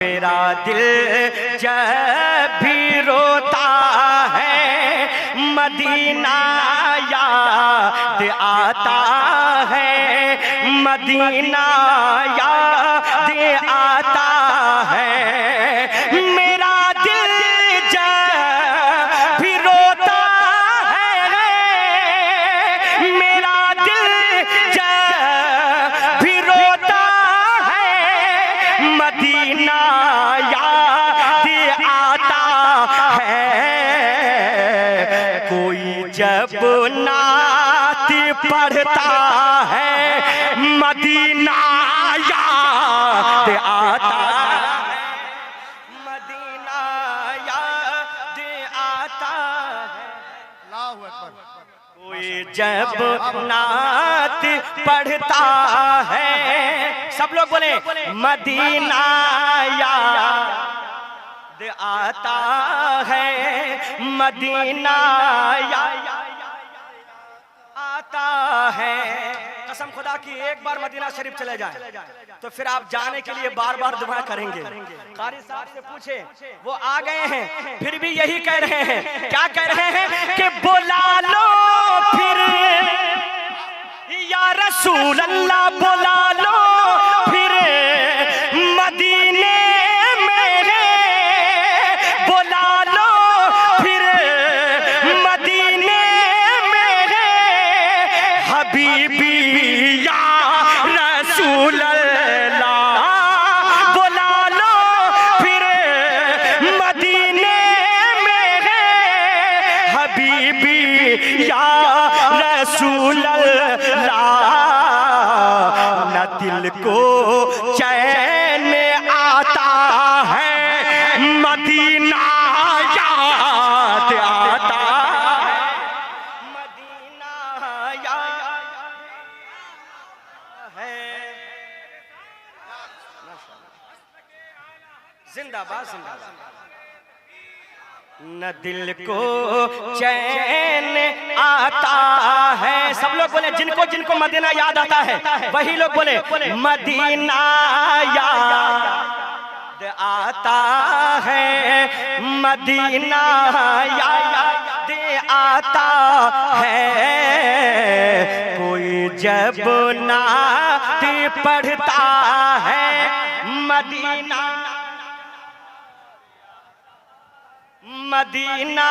मेरा दिल जब भी रोता है मदीना याद आता है, मदीना याद आता है। मेरा दिल जब भी रोता है, मेरा दिल जब भी रोता है मदीना याद आता है। कोई जब नात पढ़ता है मदीना याद आता है, मदीना याद आता है। अल्लाहू अकबर। कोई जब नात पढ़ता है, सब लोग बोले मदीना याद आता है, मदीना याद आता है। कसम खुदा की एक बार मदीना शरीफ चले जाए तो फिर आप जाने के लिए बार बार दुआ करेंगे। कारी साहब से पूछे, वो आ गए हैं फिर भी यही कह रहे हैं। क्या कह रहे हैं कि बुला लो फिर या रसूल अल्लाह, बुला लो फिर मदीने में, बुला लो फिर मदीने में, हबीबी या रसूल अल्लाह, बुला लो फिर मदीने में, हबीबी या रसूल अल्लाह। न दिल को चैन आता है मदीना याद आता है, मदीना याद है। जिंदाबाद जिंदाबाद। न दिल को चैन आता है, सब लोग बोले जिनको जिनको मदीना याद आता है वही लोग बोले मदीना याद आता है, मदीना याद आता है। कोई जब नात पढ़ता है मदीना, मदीना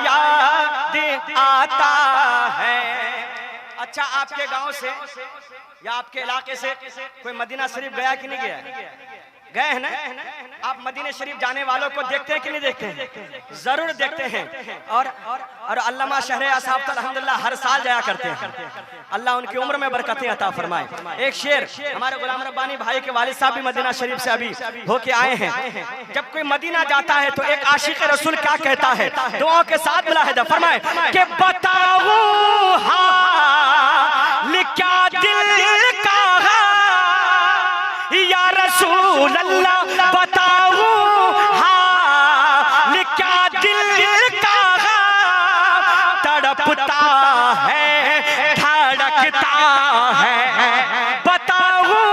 याद आता है। अच्छा, आपके गांव से या आपके इलाके से कोई मदीना शरीफ गया कि नहीं गया? गए हैं ना? आप मदीना शरीफ जाने वालों को देखते हैं कि नहीं देखते हैं? जरूर देखते हैं। और अल्लामा शहरे असहाब अल्हम्दुलिल्लाह हर साल जाया करते हैं। अल्लाह उनकी उम्र में बरकतें अता फरमाए। एक शेर हमारे गुलाम रब्बानी भाई के वालिद साहब भी मदीना शरीफ से अभी होके आए हैं। जब कोई मदीना जाता है तो एक आशिक रसूल क्या कहता है, दुआओं के साथ मुलाहिदा फरमाए कि बताऊं हाल क्या दिल का या रसूल अल्लाह, बताऊं हाल क्या दिल का, तड़पता है धड़कता है। बताऊं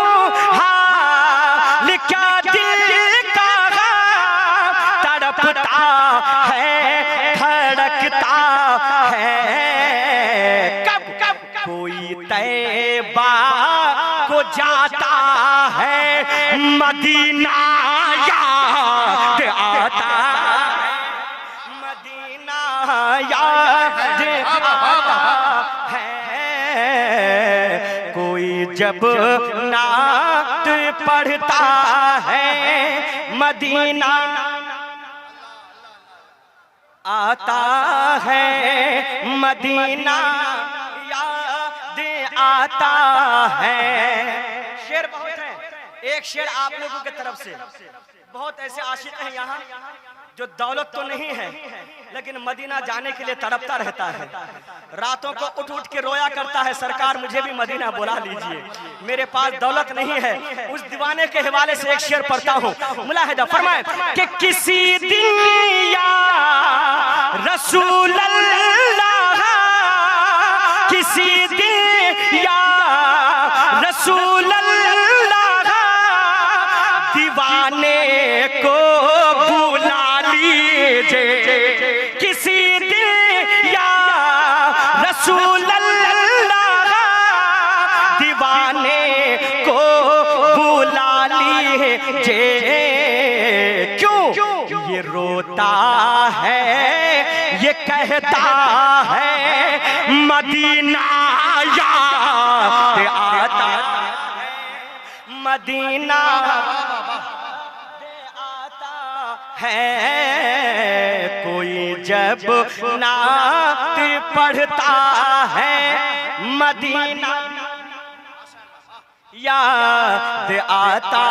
हाल क्या दिल का, तड़पता है धड़कता है। कब कब कोई तैबा को जाता है मदीना याद आता है, मदीना याद आता है। कोई जब नात पढ़ता है मदीना आता है, मदीना याद आता है। शेर बहुत है, एक शेर आप लोगों की तरफ से। बहुत ऐसे आशिक हैं यहाँ जो दौलत तो नहीं है लेकिन मदीना जाने के लिए तड़पता रहता है। रातों को उठ उठ के रोया करता है, सरकार मुझे भी मदीना बुला लीजिए, मेरे पास दौलत नहीं है। उस दीवाने के हवाले से एक शेर पढ़ता हूँ, मुलाहिदा फरमाए कि किसी दिन या रसूल अल्लाह, किसी दिन या रसूल अल्लाह, दीवाने मुझे क्यों ये रोता है, ये कहता है मदीना याद आता है, मदीना आता है। कोई जब नात पढ़ता है मदीना याद आता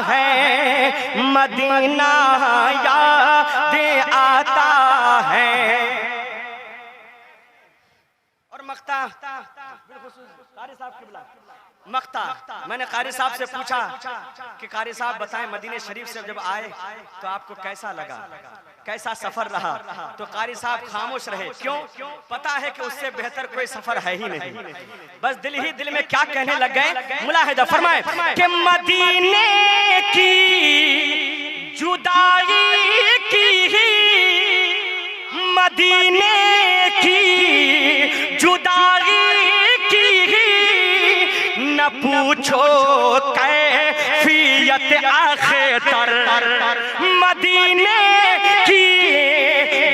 है, मदीना याद आता है। और मक्ता कारी साहब की बुला मक्ता, मैंने कारी साहब से पूछा कि कारी साहब बताएं मदीने शरीफ से जब आए तो आपको कैसा लगा, कैसा सफर रहा? तो कारी साहब खामोश रहे। क्यों? पता है कि उससे बेहतर कोई सफर है ही नहीं। बस दिल ही दिल में क्या कहने लग गए, मुलाहिजा फरमाए कि मदीने की जुदाई की, मदीने की जुदाई की, न पूछो कैफियत आखिर, मदीने की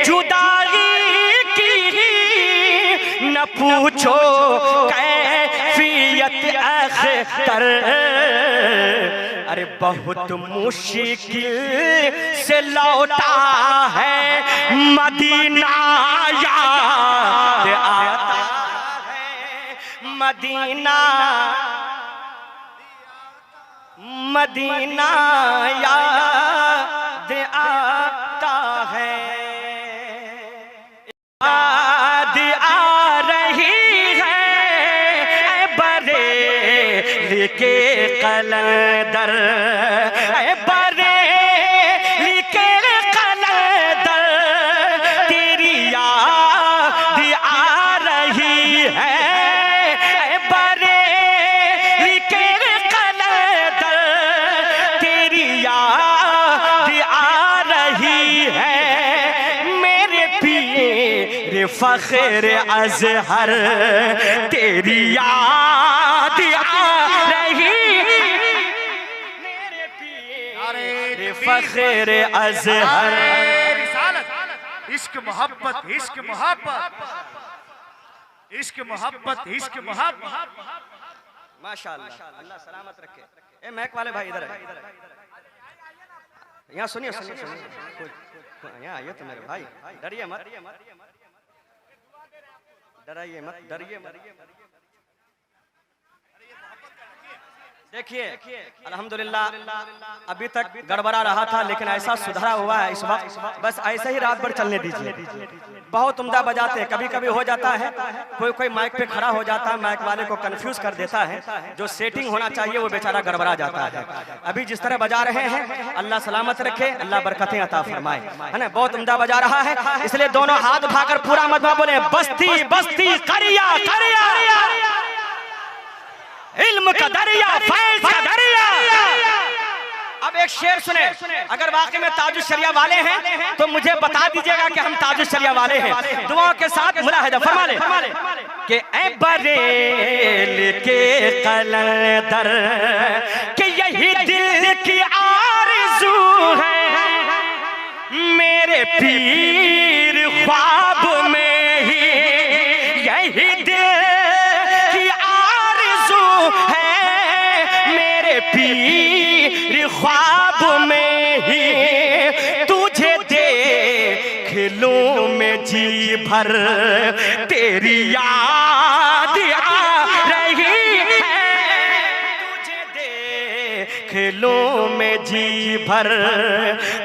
जुदाई की, न पूछो कैफियत आखिर। अरे बहुत मुश्किल से लौटा है मदीना याद आता है, मदीना मदीना याद आता है। याद आ रही है बरेली के कलंदर, बरेली के कलंदर, तेरी याद आ रही है बरेली के कलंदर, तेरी याद आ रही है। मेरे पीर फख्र अज़हर, तेरी याद आ रही, मेरे पीर फख्र अज़हर। इश्क मोहब्बत, इश्क मोहब्बत, इश्क मोहब्बत, इश्क मोहब्बत। माशाअल्लाह, अल्लाह सलामत रखे। ए महक वाले भाई इधर है, यहाँ सुनिए सुनिए सुनिए, यहाँ आइए तो मेरे भाई, डरिए मत, डराइए मत, डरिए मत। देखिए अल्हम्दुलिल्लाह अभी तक गड़बड़ा रहा था लेकिन ऐसा सुधारा हुआ है इस वक्त, बस ऐसे ही रात भर चलने दीजिए। बहुत उम्दा बजाते हैं, कभी कभी हो जाता है कोई कोई माइक पे खड़ा हो जाता है, माइक वाले को कंफ्यूज कर देता है, जो सेटिंग होना चाहिए वो बेचारा गड़बड़ा जाता है। अभी जिस तरह बजा रहे हैं अल्लाह सलामत रखे, अल्लाह बरकतें अता फरमाए, है ना। बहुत उम्दा बजा रहा है, इसलिए दोनों हाथ उठाकर पूरा मजमा बोले बस्ती बस्ती करिया करिया, इल्म का दरिया, फैज़ का दरिया। अब एक शेर सुने, अगर वाकई में ताजुश शरिया वाले हैं तो मुझे बता दीजिएगा कि हम ताजुश शरिया वाले हैं। दुआओं के साथ मुलाहिजा फरमा ले कि ऐ बरेली के कलंदर, कि यही दिल की आरज़ू है, मेरे पीर ख्वाब में ही यही दिल की आरज़ू है, मेरे पीर ख्वाब में ही तुझे देख लूं मैं जी भर, तेरी याद आ रही है, तुझे देख लूं मैं जी भर,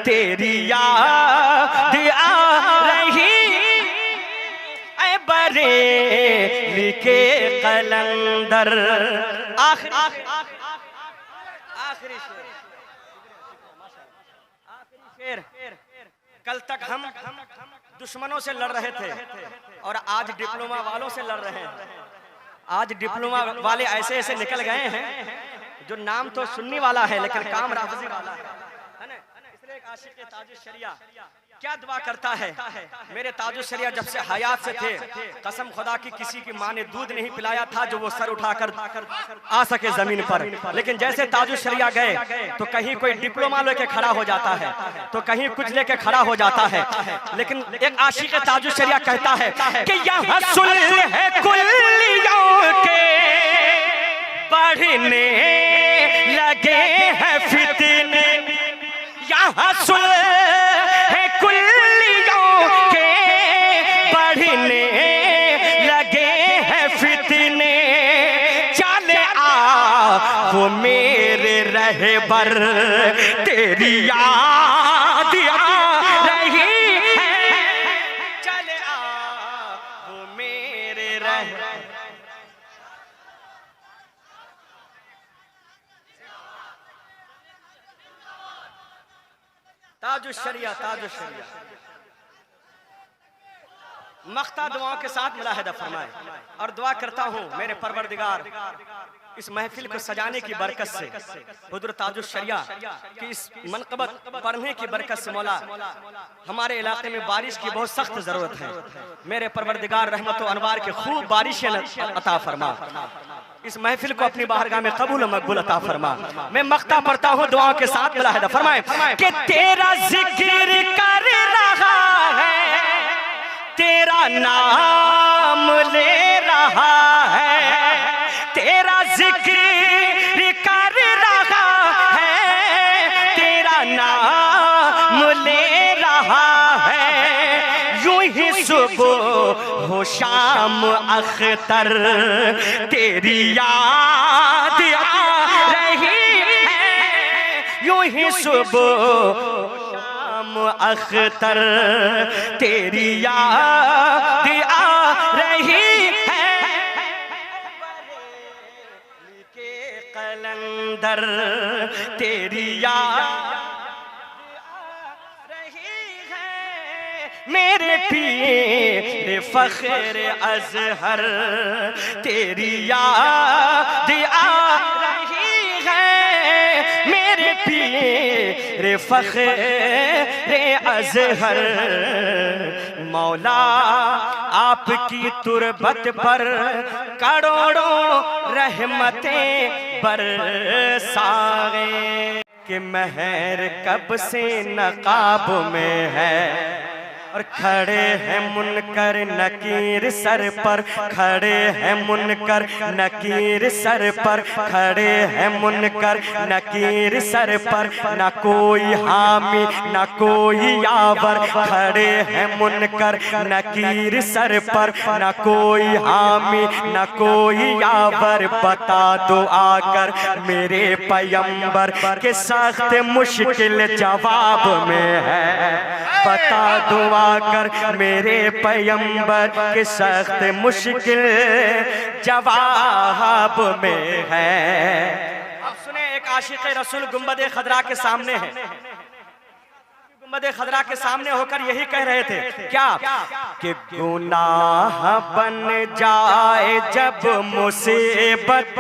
तेरी याद आ रही, ऐ बरेली के कलंदर। आखिरी शेर, कल तक हम दुश्मनों से लड़ रहे थे और आज डिप्लोमा वालों से लड़ रहे हैं। आज डिप्लोमा वाले ऐसे ऐसे निकल गए हैं जो नाम तो सुन्नी वाला है लेकिन काम राफजी वाला है ना। इसलिए एक आशिक ताजुश शरिया क्या दुआ करता है, मेरे ताजुश शरिया जब से हयात से थे, कसम खुदा की किसी की माँ ने दूध नहीं पिलाया था जो वो सर उठाकर आ सके जमीन पर। लेकिन जैसे ताजुश शरिया गए तो कहीं कोई डिप्लोमा लेके खड़ा हो जाता है, तो कहीं कुछ लेके खड़ा हो जाता है। लेकिन एक आशिक ताजुश शरिया कहता है कि यहाँ सुल्ह है कुल्लियों के बढ़ने लगे हैं फितने, यहाँ सुल्ह है कुल्लियों के बढ़ने लगे हैं फितने, चले आ वो मेरे रहबर तेरी याद आ रही है, चले आ वो मेरे रहबर। ताजुश शरिया, ताजुश शरिया मख्ता दुआओं के साथ मुलाहिदा फरमाए। और दुआ करता हूँ मेरे परवरदिगार इस महफिल को सजाने की बरकत से, हुजूर ताजुश शरिया की इस मनक़बत पढ़ने की बरकत से मौला हमारे इलाके में बारिश की बहुत सख्त जरूरत है। मेरे परवरदिगार रहमत व अनवार के खूब बारिशें अता फरमा, इस महफिल को अपनी बारगाह में कबूल व मकबूल अता फरमा। मैं मख्ता पढ़ता हूँ दुआओं के साथ मुलाहिदा फरमाए कि तेरा जिक्र कर रहा है, तेरा नाम ले रहा है, तेरा जिक्र कर रहा है, तेरा नाम ले रहा है, यूं ही सुबह हो शाम अख्तर तेरी याद आ रही है, यूं ही सुबह अख्तर तेरी याद आ रही है, के कलंदर तेरी याद आ रही है, मेरे पीर फख्र अज़हर तेरी याद आ रही है, मेरे पीर फख्र अज़हर मौला आपकी तुरबत पर करोड़ों रहमतें बरसाए कि महर कब से नकाब में है, और खड़े हैं मुनकर नकीर सर पर, खड़े हैं मुनकर नकीर सर पर, खड़े हैं मुनकर नकीर सर पर, न कोई हामी न कोई यावर, खड़े हैं मुनकर नकीर सर पर, न कोई हामी न कोई यावर, बता दो आकर मेरे पैगंबर के सख्त मुश्किल जवाब में है, बता दो आकर मेरे पैगंबर के सख्त मुश्किल जवाब में है। अब सुने एक आशिक रसूल गुंबद खदरा के सामने है, गुंबद खदरा के सामने होकर यही कह रहे थे क्या कि गुनाह बन जाए जब मुसीबत,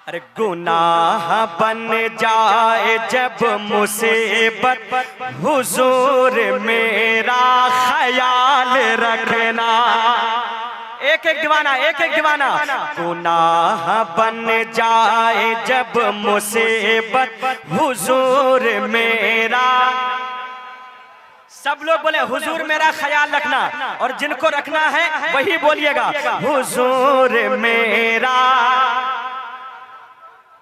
अरे गुनाह बन जाए जब मुसीबत, हुजूर मेरा ख्याल रखना, एक एक दीवाना, एक एक दीवाना, गुनाह बन जाए जब मुसीबत, हुजूर मेरा, सब लोग बोले हुजूर मेरा ख्याल रखना, और जिनको रखना है वही बोलिएगा हुजूर मेरा,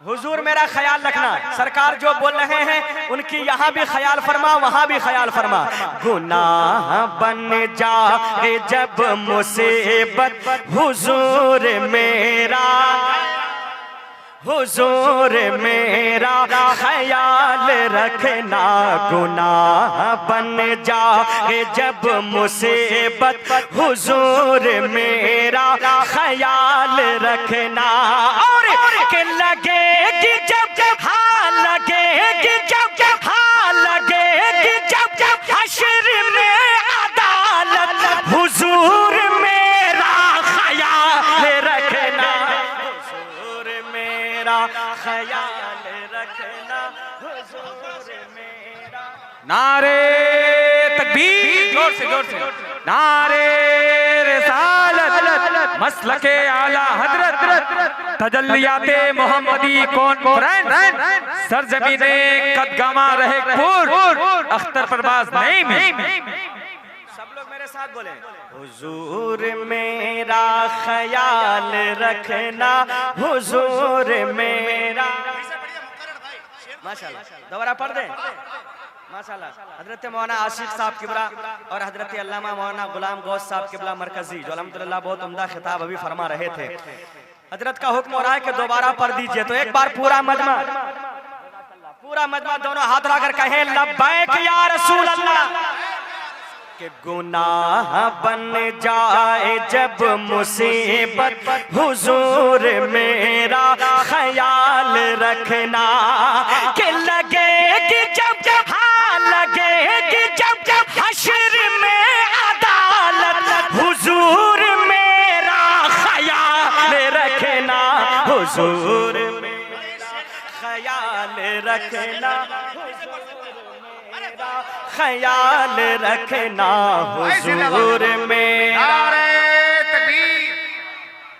हुजूर मेरा ख्याल रखना। सरकार जो बोल रहे हैं उनकी यहाँ भी ख्याल फरमा, वहाँ भी ख्याल फरमा। गुनाह बन जाए जब मुसीबत, हुजूर मेरा, हुजूर मेरा ख्याल रखना, गुनाह बन जाए जब मुसीबत, हुजूर मेरा ख्याल रखना। और के लगेगी जब जब, हाँ लगेगी जब जब, हाँ लगेगी जब जब हश्र में अदालत, हुजूर मेरा ख्याल रखना, हुजूर मेरा ख्याल रखना, हुजूर नारे तकबीर, जोर से नारे रिसालत मसलके आला हजरत तजल्लियाते मोहम्मदी कॉन्फ्रेंस सरजमीने कदगमा रहे पूर अख्तर परवाज नहीं में। सब लोग मेरे साथ बोले, हुजूर मेरा ख्याल रखना, हुजूर मेरा। माशाल्लाह, दोबारा पढ़ दे। माशाल्लाह, हजरत मौलाना आशिक साहब किबला और हजरत अल्लामा मौलाना गुलाम गौस साहब किबला मरकजी, जो अल्हम्दुलिल्लाह बहुत उम्दा खिताब अभी फरमा रहे थे। हजरत का हुक्म हो रहा है कि दोबारा पढ़ दीजिए। तो एक बार पूरा मजमा दोनों हाथ लाकर कहें, लब्बैक या रसूल अल्लाह। कि गुनाह बन जाए जब मुसीबत, हुजूर मेरा ख्याल रखना। कि लगेगी जब लगेगी जब हश्र में अदालत, हुजूर मेरा ख्याल रखना, हुजूर मेरा ख्याल रखना, ख्याल रखना, हुजूर मेरा। तकबीर।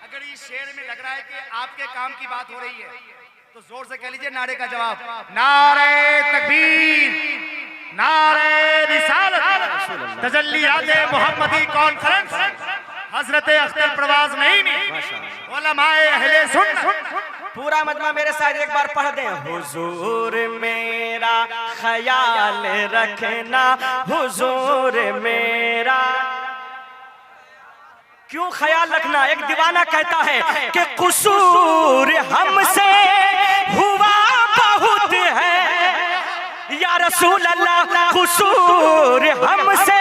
अगर इस शेर में लग रहा है कि आपके काम की बात हो रही है तो जोर से कह लीजिए नारे का जवाब। नारे तकबीर, नारे रिसालत तजल्लियाते मोहम्मदी कॉन्फ्रेंस हजरत अख्तर परवाज नईमी उलमाए अहले सुन्नत। पूरा मजमा मेरे साथ एक बार पढ़ दें। हुजूर मेरा ख्याल रखना, हुजूर मेरा। क्यों ख्याल रखना? एक दीवाना कहता है कि कसूर हमसे हुआ बहुत है या रसूल अल्लाह, कसूर हमसे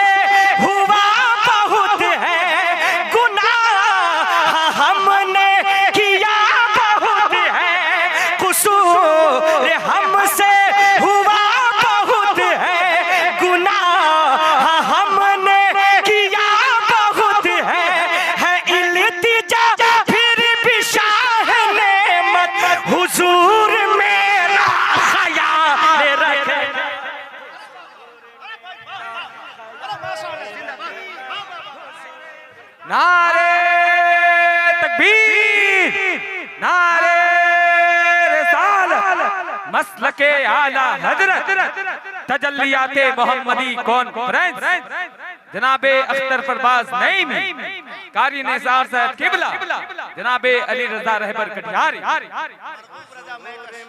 हुआ बहुत है, गुनाह हमने किया बहुत है, कसूर हमसे हुआ बहुत है, गुनाह हमने किया बहुत है इल्तिजा फिर भी शाह नेमत, हुजूर मेरा ख्याल रखना। नारे तकबीर, नारे रिसालत मसलके आला हजरत तजल्लियाते मोहम्मदी कॉन्फ्रेंस जनाबे अख्तर परवाज नईमी, कारी निसार साहब किबला, जनाबे अली रजा रहबर कटिहारी।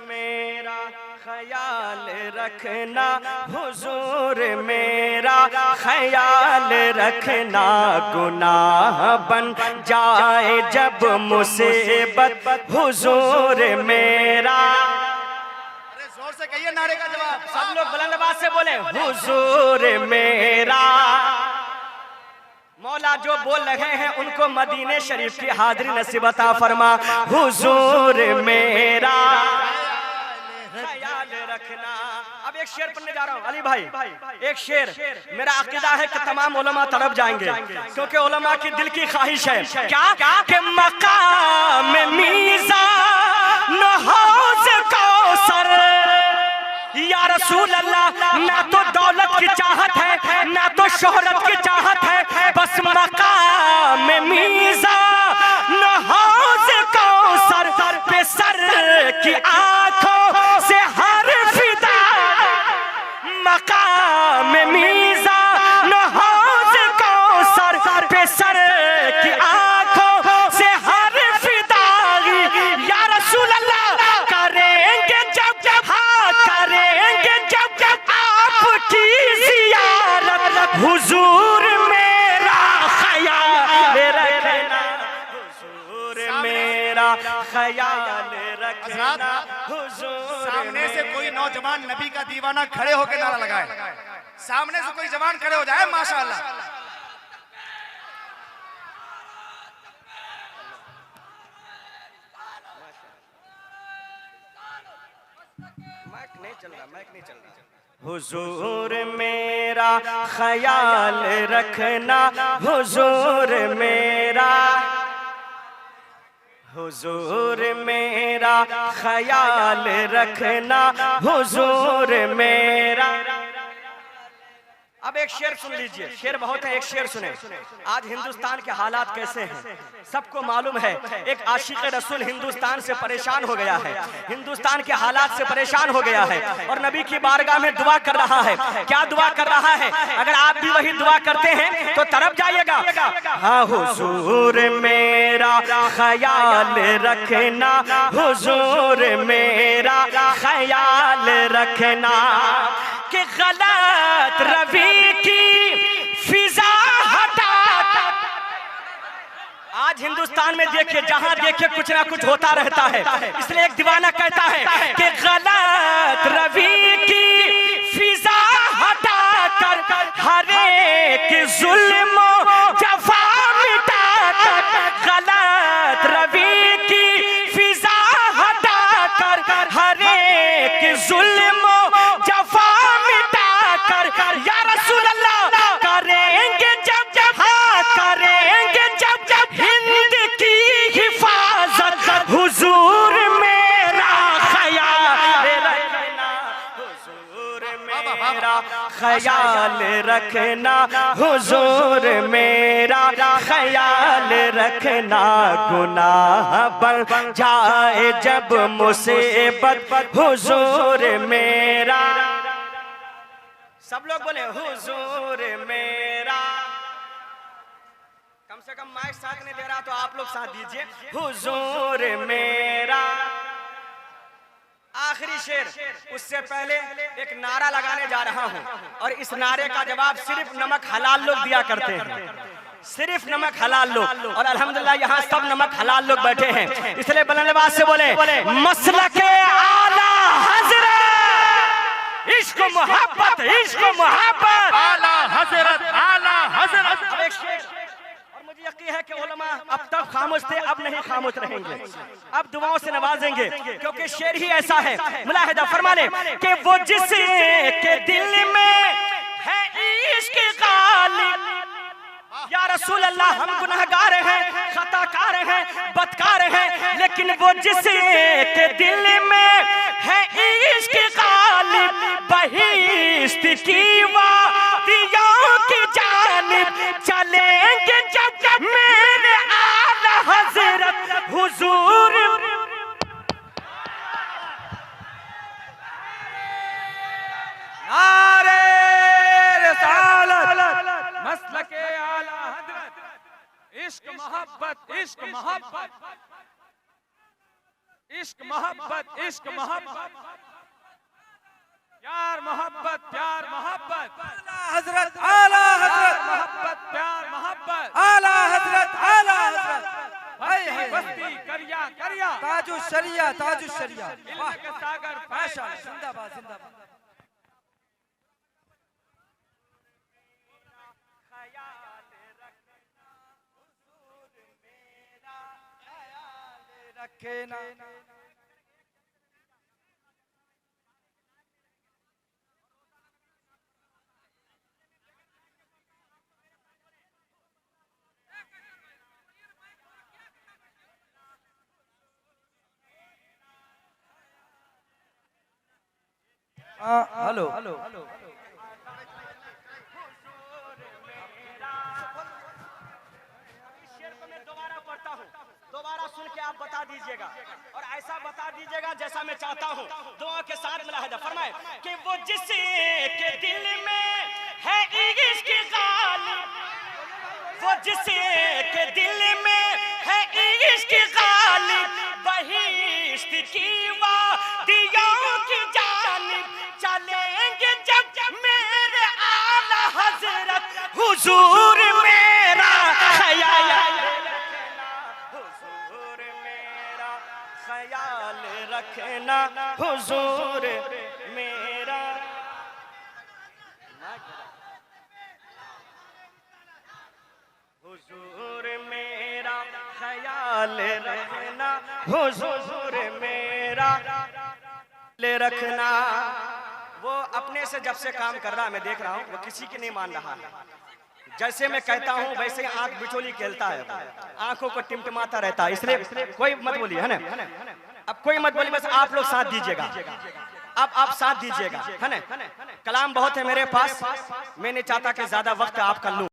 मेरा ख्याल रखना, हुजूर मेरा ख्याल रखना, गुनाह बन जाए जब मुसीबत, हुजूर मेरा। अरे जोर से कहिए नारे का जवाब। सब लोग बुलंद आवाज से बोले, हुजूर मेरा। मौला जो बोल रहे हैं उनको मदीने शरीफ की हाजिरी नसीब अता फरमा, हुजूर मेरा ख्याल रखना। अब एक शेर पढ़ने जा रहा हूँ अली भाई, एक शेर। मेरा अकीदा है कि तमाम उलमा तड़प जाएंगे, क्योंकि उलमा की दिल की ख्वाहिश है क्या कि मकाम मीज़ान हौज़ कौसर या रसूल अल्लाह। ना तो दौलत की चाहत है, ना तो शोहरत की चाहत है, बस मकाम मीज़ान हौज़ कौसर पे सर की आंखों से हर फिदा, मकाम मीज़ान हौज़ कौसर पे सर की आंखों से हर फिदा, या रसूल अल्लाह करेंगे जब करेंगे जब आपकी ज़ियारत, हुजूर मेरा ख्याल रखना, हुजूर मेरा ख्याल रखना, हुजूर। सामने से कोई नौजवान नबी का दीवाना खड़े होकर नारा लगाए, सामने से कोई जवान खड़े हो जाए माशाअल्लाह। माइक नहीं चल रहा। हुजूर मेरा ख्याल रखना, हुजूर मेरा। हुजूर मेरा ख्याल रखना, हुजूर मेरा। अब एक शेर सुन लीजिए, शेर बहुत है, एक शेर सुने। आज हिंदुस्तान के हालात कैसे हैं सबको मालूम है। एक आशिक रसूल हिंदुस्तान से परेशान हो गया है, हिंदुस्तान के हालात से परेशान हो गया है और नबी की बारगाह में दुआ कर रहा है। क्या दुआ कर रहा है? अगर आप भी वही दुआ करते हैं तो तरफ जाइएगा। हाँ, हुजूर मेरा ख्याल रखना, हुजूर मेरा ख्याल रखना कि गलत रवि की फिजा हटा। आज हिंदुस्तान में देखिए, जहां देखिए कुछ ना कुछ होता रहता है। इसलिए एक दीवाना कहता है कि गलत रवि की फिजा हटा कर हर एक जुल्म जफा मिटा कर, गलत रवि की फिजा हटा कर हर एक जुल्म जफा या रसूल अल्लाह करेंगे जब जब, हाँ करेंगे जब जब हिंद की हिफाजत, हुजूर मेरा ख्याल रखना, हुजूर मेरा ख्याल रखना, हुजूर मेरा ख्याल रखना। गुनाह बन जाए जब मुसीबत, हुजूर मेरा। सब लोग बोले हुजूर मेरा। कम से कम माइक साथ नहीं दे रहा तो आप लोग साथ दीजिए, हुजूर मेरा। आखिरी शेर, उससे पहले एक नारा लगाने जा रहा हूं और इस नारे का जवाब सिर्फ नमक हलाल लोग दिया करते हैं, सिर्फ नमक हलाल लोग। और अल्हम्दुलिल्लाह यहाँ सब नमक हलाल लोग बैठे हैं, इसलिए बुलंद आवाज से बोले मसलके आला हज़रत, इश्क मोहब्बत, इश्क मोहब्बत, आला हजरत, आला हजरत। अब एक शेर, और मुझे यकीन है कि उलमा अब तक खामोश थे, अब नहीं खामोश रहेंगे, अब दुआओं से नवाजेंगे क्योंकि शेर ही ऐसा है। मुलाहिदा फरमा ले कि वो जिसके दिल में है इश्क गालिब, या रसूल अल्लाह हम गुनहगार हैं, खताकार हैं, बदकार हैं, लेकिन वो जिसके दिल में है इश्क गालिब, बहिश्त की वादियों की जानिब चलेंगे जब जब मेरे आला हज़रत, हुजूर। नारे रिसालत, मसलके आला हज़रत, इश्क मोहब्बत, इश्क मोहब्बत, इश्क मोहब्बत, इश्क मोहब्बत, प्यार मोहब्बत, प्यार मोहब्बत, हजरत आला हजरत, मोहब्बत प्यार मोहब्बत, आला हजरत, आला हजरत। बस्ती करिया करिया, ताजु शरिया, ताजु शरिया। इल्म के सागर माशाअल्लाह, जिंदाबाद जिंदाबाद। रखना हेलो हेलो दोबारा सुन के आप बता दीजिएगा और ऐसा बता दीजिएगा जैसा मैं चाहता हूँ। दुआ के साथ मुलाहिदा फरमाए कि वो जिसके दिल में है इश्क गालिब, वो जिसके दिल में है इश्क गालिब, बहिश्त की वादियों की जानिब चलेंगे जब जब मेरे आला हज़रत, हुजूर मेरा ख्याल, हुजूर मेरा ख्याल रखना, हुजूर मेरा। हुजूर मेरा ख्याल रखना, हुजूर मेरा ले रखना। वो अपने से जब से काम कर रहा है मैं देख रहा हूँ, वो किसी की नहीं मान रहा है। जैसे मैं कहता हूँ वैसे आंख बिचौली खेलता है, आंखों को टिमटिमाता रहता है, इसलिए कोई मत बोलिए, है ना? अब कोई मत बोलिए, बस आप लोग साथ दीजिएगा, अब आप साथ दीजिएगा, है ना? कलाम बहुत है मेरे पास, मैं नहीं चाहता कि ज्यादा वक्त आपका लूं।